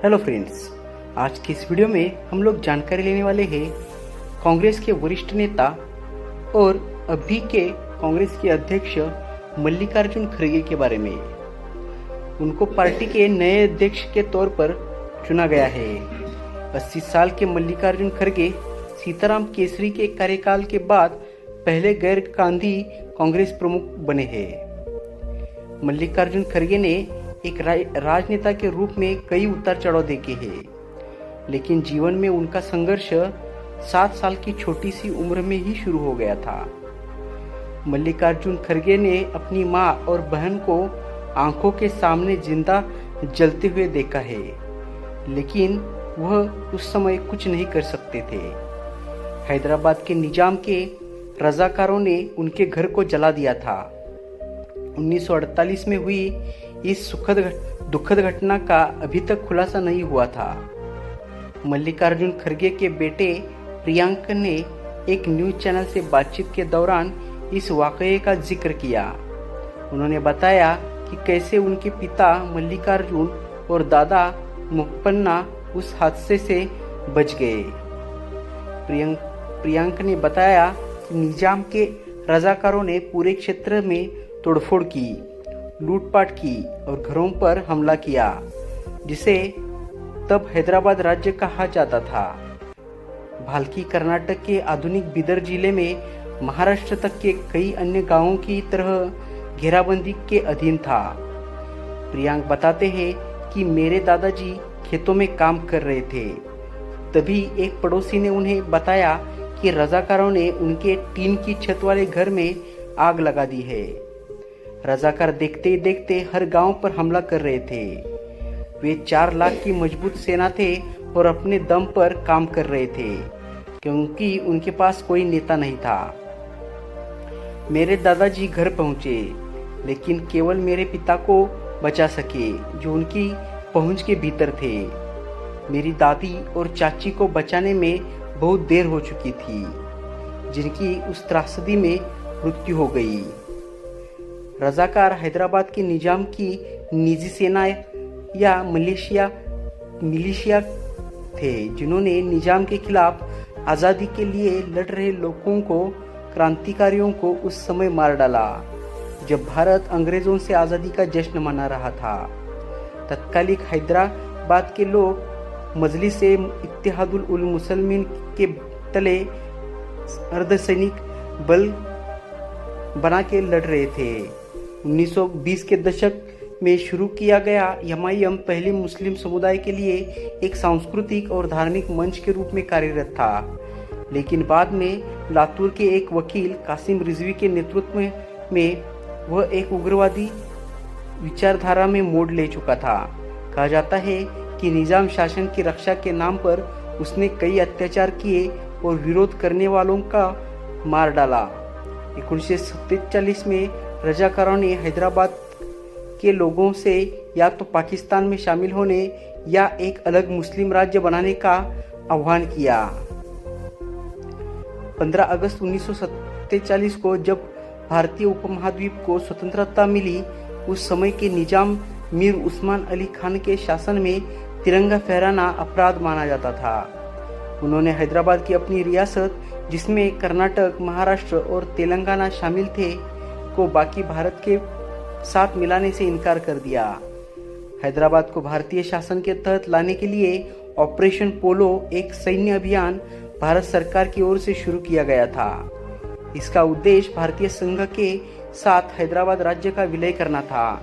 Hello friends, आज की इस वीडियो में हम लोग जानकारी लेने वाले हैं कांग्रेस के वरिष्ठ नेता और अभी के कांग्रेस के अध्यक्ष मल्लिकार्जुन खड़गे के बारे में। उनको पार्टी के नए अध्यक्ष के तौर पर चुना गया है। 80 साल के मल्लिकार्जुन खड़गे सीताराम केसरी के कार्यकाल के बाद पहले गैर गांधी कांग्रेस प्रमुख बने हैं। मल्लिकार्जुन खड़गे ने एक राजनेता के रूप में कई उतार चढ़ाव देखे हैं, लेकिन जीवन में उनका संघर्ष 7 साल की छोटी सी उम्र में ही शुरू हो गया था। मल्लिकार्जुन खड़गे ने अपनी मां और बहन को आंखों के सामने जिंदा जलते हुए देखा है, लेकिन वह उस समय कुछ नहीं कर सकते थे। हैदराबाद के निजाम के रजाकारों ने उनके घर को जला दिया था। 1948 में हुई इस दुखद घटना का अभी तक खुलासा नहीं हुआ था। मल्लिकार्जुन खड़गे के बेटे प्रियांक ने एक न्यूज चैनल से बातचीत के दौरान इस वाकये का जिक्र किया। उन्होंने बताया कि कैसे उनके पिता मल्लिकार्जुन और दादा मुप्पन्ना उस हादसे से बच गए। प्रियांक ने बताया कि निजाम के रजाकारों ने पूरे क्षेत्र में तोड़फोड़ की, लूटपाट की और घरों पर हमला किया, जिसे तब हैदराबाद राज्य कहा जाता था। भाल्की कर्नाटक के आधुनिक बीदर जिले में महाराष्ट्र तक के कई अन्य गांवों की तरह घेराबंदी के अधीन था। प्रियांक बताते हैं कि मेरे दादाजी खेतों में काम कर रहे थे, तभी एक पड़ोसी ने उन्हें बताया कि रजाकारों ने उनके टीन की छत वाले घर में आग लगा दी है। रजाकार देखते ही देखते हर गांव पर हमला कर रहे थे। वे 4 लाख की मजबूत सेना थे और अपने दम पर काम कर रहे थे, क्योंकि उनके पास कोई नेता नहीं था। मेरे दादाजी घर पहुंचे, लेकिन केवल मेरे पिता को बचा सके, जो उनकी पहुंच के भीतर थे। मेरी दादी और चाची को बचाने में बहुत देर हो चुकी थी, जिनकी उस त्रासदी में मृत्यु हो गई। रजाकार हैदराबाद के निजाम की निजी सेना या मिलिशिया थे, जिन्होंने निजाम के खिलाफ आज़ादी के लिए लड़ रहे लोगों को, क्रांतिकारियों को उस समय मार डाला, जब भारत अंग्रेजों से आज़ादी का जश्न मना रहा था। तत्कालिक हैदराबाद के लोग मजलिस इत्तेहादुल उल मुसलमीन के तले अर्धसैनिक बल बना के लड़ रहे थे। 1920 के दशक में शुरू किया गया एमआईएम पहले मुस्लिम समुदाय के लिए एक सांस्कृतिक और धार्मिक मंच के रूप में कार्यरत था, लेकिन बाद में लातूर के एक वकील कासिम रिजवी के नेतृत्व में वह एक उग्रवादी विचारधारा में मोड़ ले चुका था। कहा जाता है कि निजाम शासन की रक्षा के नाम पर उसने कई अत्याचार किए और विरोध करने वालों का मार डाला। 1947 में रजाकारों ने हैदराबाद के लोगों से या तो पाकिस्तान में शामिल होने या एक अलग मुस्लिम राज्य बनाने का आह्वान किया। 15 अगस्त 1947 को जब भारतीय उपमहाद्वीप को स्वतंत्रता मिली, उस समय के निजाम मीर उस्मान अली खान के शासन में तिरंगा फहराना अपराध माना जाता था। उन्होंने हैदराबाद की अपनी रियासत, जिसमें कर्नाटक, महाराष्ट्र और तेलंगाना शामिल थे, को बाकी भारत के साथ मिलाने से इनकार कर दिया। हैदराबाद को भारतीय शासन के तहत लाने के लिए ऑपरेशन पोलो, एक सैन्य अभियान भारत सरकार की ओर से शुरू किया गया था। इसका उद्देश्य भारतीय संघ के साथ हैदराबाद राज्य का विलय करना था,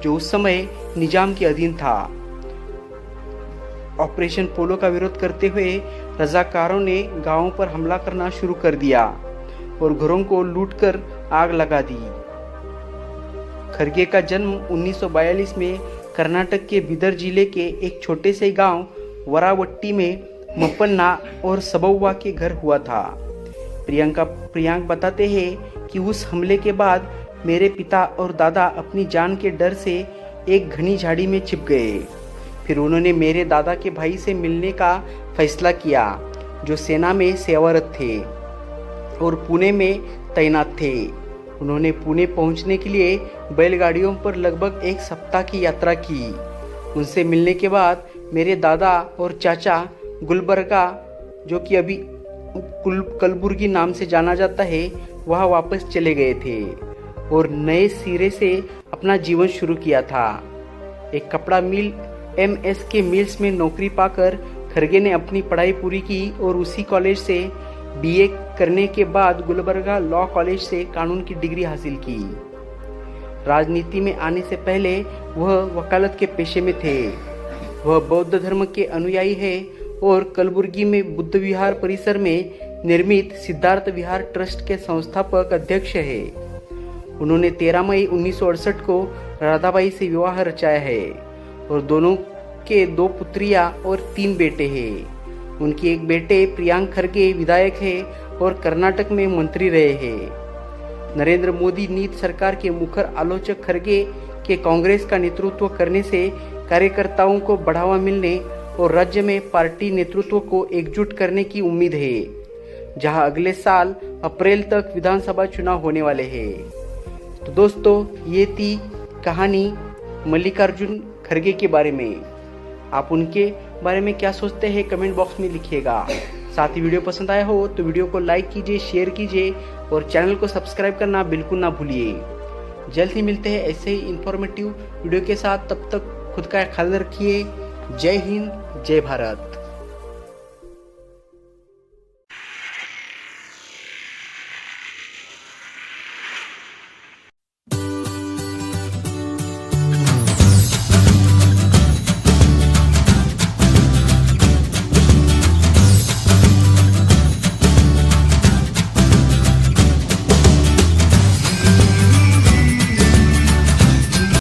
जो उस समय निजाम के अधीन था। ऑपरेशन पोलो का विरोध करते हुए रजाकारों ने गांवों पर हमला करना शुरू कर दिया और घरों को लूटकर आग लगा दी। खड़गे का जन्म 1942 में कर्नाटक के बीदर जिले के एक छोटे से गांव वरावट्टी में मुप्पन्ना और सबव्वा के घर हुआ था। प्रियांक बताते हैं कि उस हमले के बाद मेरे पिता और दादा अपनी जान के डर से एक घनी झाड़ी में छिप गए। फिर उन्होंने मेरे दादा के भाई से मिलने का फैसला किया, जो सेना में सेवारत थे और पुणे में तैनात थे। उन्होंने पुणे पहुंचने के लिए बैलगाड़ियों पर लगभग 1 सप्ताह की यात्रा की। उनसे मिलने के बाद मेरे दादा और चाचा गुलबर्गा, जो कि अभी कलबुर्गी नाम से जाना जाता है, वह वापस चले गए थे और नए सिरे से अपना जीवन शुरू किया था। एक कपड़ा मिल MSK मिल्स में नौकरी पाकर खरगे ने अपनी पढ़ाई पूरी की और उसी कॉलेज से BA करने के बाद गुलबर्गा लॉ कॉलेज से कानून की डिग्री हासिल की। राजनीति में आने से पहले वह वकालत के पेशे में थे। वह बौद्ध धर्म के अनुयायी है और कलबुर्गी में बुद्ध विहार परिसर में निर्मित सिद्धार्थ विहार ट्रस्ट के संस्थापक अध्यक्ष है। उन्होंने 13 मई 1968 को राधाबाई से विवाह रचाया है और दोनों के 2 पुत्रियां और 3 बेटे हैं। उनके एक बेटे प्रियांक खरगे विधायक है और कर्नाटक में मंत्री रहे हैं। नरेंद्र मोदी नीति सरकार के मुखर आलोचक खरगे के कांग्रेस का नेतृत्व करने से कार्यकर्ताओं को बढ़ावा मिलने और राज्य में पार्टी नेतृत्व को एकजुट करने की उम्मीद है, जहां अगले साल अप्रैल तक विधानसभा चुनाव होने वाले हैं। तो दोस्तों, ये थी कहानी मल्लिकार्जुन खरगे के बारे में। आप उनके बारे में क्या सोचते हैं कमेंट बॉक्स में लिखिएगा। साथ ही वीडियो पसंद आया हो तो वीडियो को लाइक कीजिए, शेयर कीजिए और चैनल को सब्सक्राइब करना बिल्कुल ना भूलिए। जल्द ही मिलते हैं ऐसे ही इंफॉर्मेटिव वीडियो के साथ। तब तक खुद का ख्याल रखिए। जय हिंद, जय भारत।